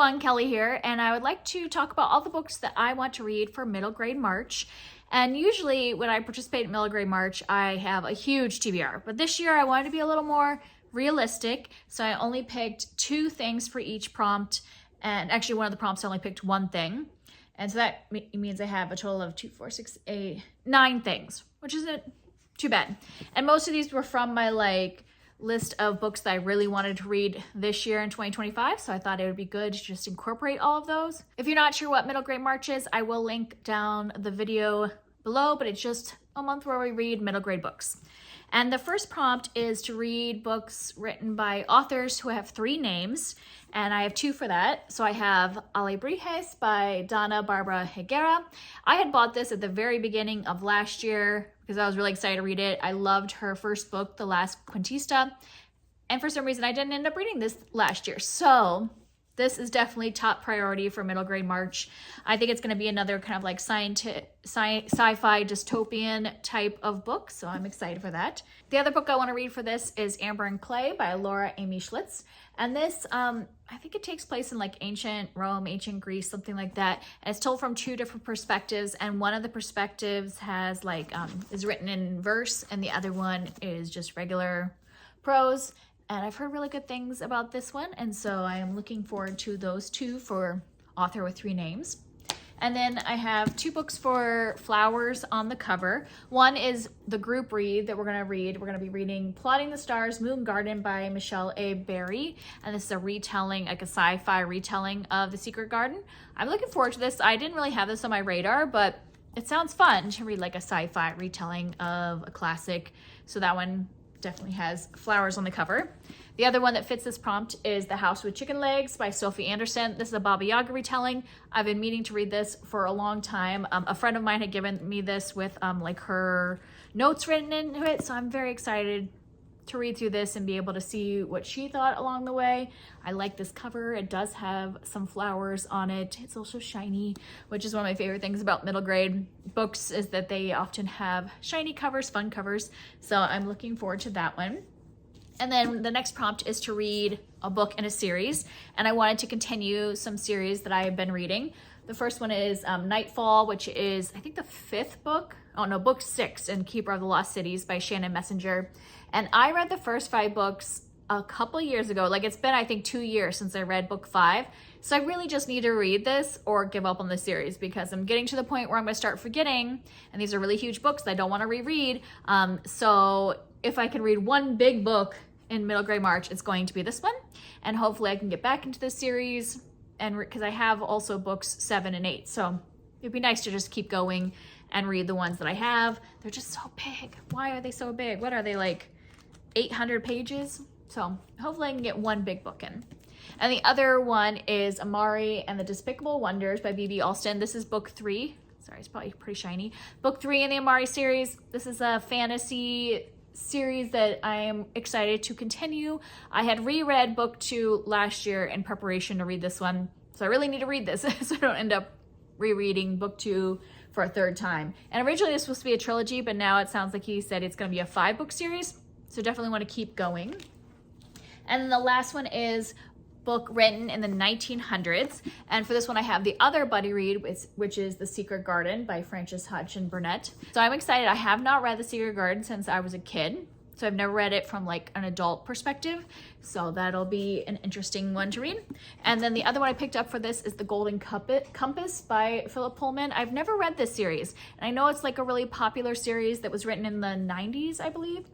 everyone, Kelly here, and I would like to talk about all the books that I want to read for middle grade March. And usually when I participate in middle grade March, I have a huge TBR, but this year I wanted to be a little more realistic, so I only picked 2 things for each prompt, and actually one of the prompts I only picked 1 thing, and so that means I have a total of 2, 4, 6, 8, 9 things, which isn't too bad. And most of these were from my list of books that I really wanted to read this year in 2025, so I thought it would be good to just incorporate all of those. If you're not sure what middle grade March is, I will link down the video below, but it's just a month where we read middle grade books. And the first prompt is to read books written by authors who have 3 names, and I have 2 for that. So I have Alebrijes by Dana Barbara Higuera. I had bought this at the very beginning of last year because I was really excited to read it. I loved her first book, The Last Cuentista, and for some reason I didn't end up reading this last year. So this is definitely top priority for middle grade March. I think it's going to be another kind of like sci-fi dystopian type of book, so I'm excited for that. The other book I want to read for this is Amber and Clay by Laura Amy Schlitz. And this, I think it takes place in like ancient Rome, ancient Greece, something like that. And it's told from 2 different perspectives, and one of the perspectives has is written in verse, and the other one is just regular prose. And I've heard really good things about this one, and so I am looking forward to those 2 for author with 3 names. And then I have 2 books for flowers on the cover. One is the group read that we're going to read. We're going to be reading Plotting the Stars, Moon Garden by Michelle A. Berry. And this is a retelling, like a sci-fi retelling of The Secret Garden. I'm looking forward to this. I didn't really have this on my radar, but it sounds fun to read like a sci-fi retelling of a classic. So that one definitely has flowers on the cover. The other one that fits this prompt is The House with Chicken Legs by Sophie Anderson. This is a Baba Yaga retelling. I've been meaning to read this for a long time. A friend of mine had given me this with her notes written into it, so I'm very excited to read through this and be able to see what she thought along the way. I like this cover. It does have some flowers on it. It's also shiny, which is one of my favorite things about middle grade books, is that they often have shiny covers, fun covers. So I'm looking forward to that one. And then the next prompt is to read a book in a series, and I wanted to continue some series that I have been reading. The first one is Nightfall, which is, I think, the 5th book. Oh no, book 6 in Keeper of the Lost Cities by Shannon Messenger. And I read the first 5 books a couple years ago. It's been, I think, 2 years since I read book 5. So I really just need to read this or give up on the series, because I'm getting to the point where I'm going to start forgetting. And these are really huge books that I don't want to reread. So if I can read one big book in middle grade March, it's going to be this one. And hopefully I can get back into this series, and because I have also books 7 and 8. So it'd be nice to just keep going and read the ones that I have. They're just so big. Why are they so big? What are they, like 800 pages? So hopefully I can get one big book in. And the other one is Amari and the Despicable Wonders by B.B. Alston. This is book 3. Sorry, it's probably pretty shiny. Book 3 in the Amari series. This is a fantasy series that I am excited to continue. I had reread book 2 last year in preparation to read this one. So I really need to read this so I don't end up rereading book 2 for a 3rd time. And originally it was supposed to be a trilogy, but now it sounds like he said it's going to be a 5-book series. So definitely want to keep going. And then the last one is book written in the 1900s. And for this one, I have the other buddy read, which is The Secret Garden by Frances Hodgson Burnett. So I'm excited. I have not read The Secret Garden since I was a kid. So I've never read it from like an adult perspective. So that'll be an interesting one to read. And then the other one I picked up for this is The Golden Compass by Philip Pullman. I've never read this series. And I know it's like a really popular series that was written in the 90s, I believe.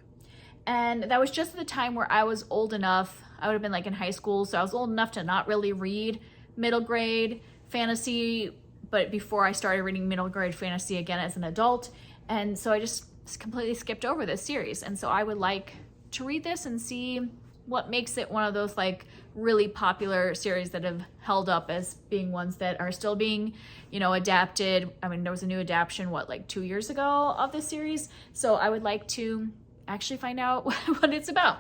And that was just the time where I was old enough. I would have been like in high school. So I was old enough to not really read middle grade fantasy, but before I started reading middle grade fantasy again as an adult. And so I just completely skipped over this series. And so I would like to read this and see what makes it one of those like really popular series that have held up as being ones that are still being, adapted. I mean, there was a new adaptation, like 2 years ago of this series. So I would like to actually find out what it's about.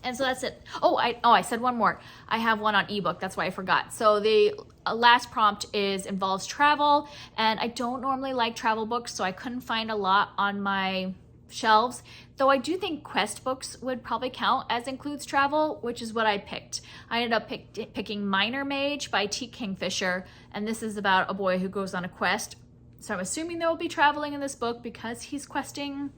And so that's it. I said one more. I have one on ebook. That's why I forgot. So the last prompt involves travel, and I don't normally like travel books, so I couldn't find a lot on my shelves, though I do think quest books would probably count as includes travel, which is what I picked. I ended up picking Minor Mage by T. Kingfisher, and this is about a boy who goes on a quest. So I'm assuming there will be traveling in this book because he's questing.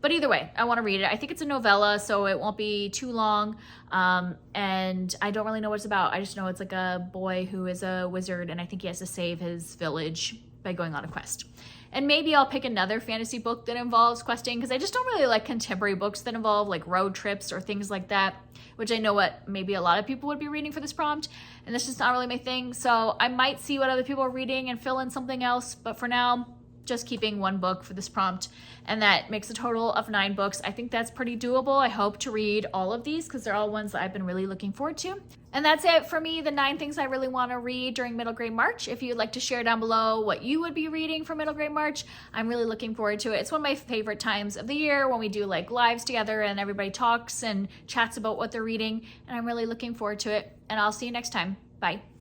But either way, I want to read it. I think it's a novella, so it won't be too long. And I don't really know what it's about. I just know it's like a boy who is a wizard, and I think he has to save his village by going on a quest. And maybe I'll pick another fantasy book that involves questing, because I just don't really like contemporary books that involve like road trips or things like that, which I know what maybe a lot of people would be reading for this prompt, and that's just not really my thing. So I might see what other people are reading and fill in something else, but for now, just keeping one book for this prompt, and that makes a total of 9 books. I think that's pretty doable. I hope to read all of these because they're all ones that I've been really looking forward to. And that's it for me, the 9 things I really want to read during Middle Grade March. If you'd like to share down below what you would be reading for Middle Grade March, I'm really looking forward to it. It's one of my favorite times of the year when we do like lives together and everybody talks and chats about what they're reading, and I'm really looking forward to it. And I'll see you next time. Bye.